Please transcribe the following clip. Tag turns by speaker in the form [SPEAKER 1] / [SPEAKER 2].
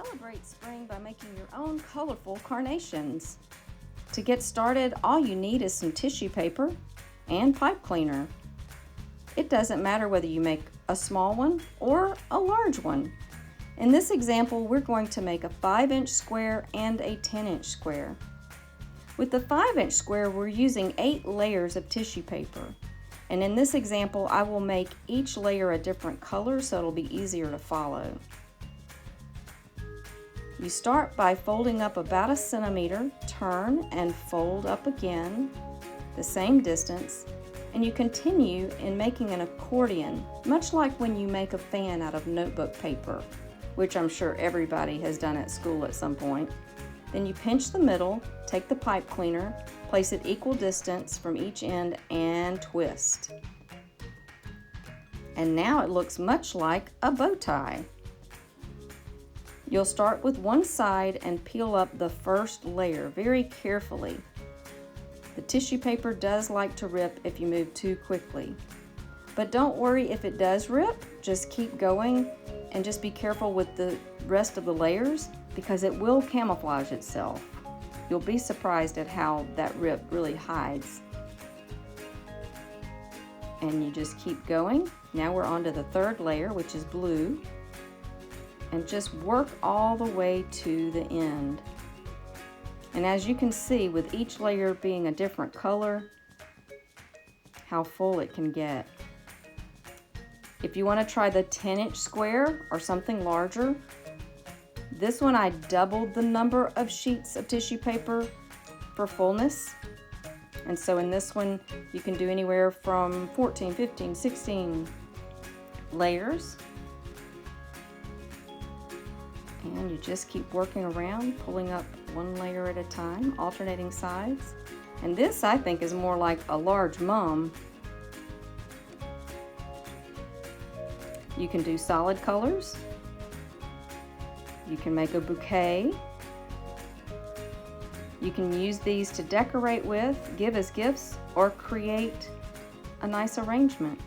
[SPEAKER 1] Celebrate spring by making your own colorful carnations. To get started, all you need is some tissue paper and pipe cleaner. It doesn't matter whether you make a small one or a large one. In this example, we're going to make a 5-inch square and a 10-inch square. With the 5-inch square, we're using 8 layers of tissue paper. And in this example, I will make each layer a different color so it'll be easier to follow. You start by folding up about 1 centimeter, turn and fold up again the same distance, and you continue in making an accordion, much like when you make a fan out of notebook paper, which I'm sure everybody has done at school at some point. Then you pinch the middle, take the pipe cleaner, place it equal distance from each end, and twist. And now it looks much like a bow tie. You'll start with one side and peel up the first layer very carefully. The tissue paper does like to rip if you move too quickly. But don't worry if it does rip, just keep going and just be careful with the rest of the layers because it will camouflage itself. You'll be surprised at how that rip really hides. And you just keep going. Now we're on to the third layer, which is blue. And just work all the way to the end. And as you can see, with each layer being a different color, how full it can get. If you want to try the 10-inch square or something larger, this one I doubled the number of sheets of tissue paper for fullness. And so in this one, you can do anywhere from 14, 15, 16 layers. And you just keep working around, pulling up one layer at a time, alternating sides. And this, I think, is more like a large mum. You can do solid colors. You can make a bouquet. You can use these to decorate with, give as gifts, or create a nice arrangement.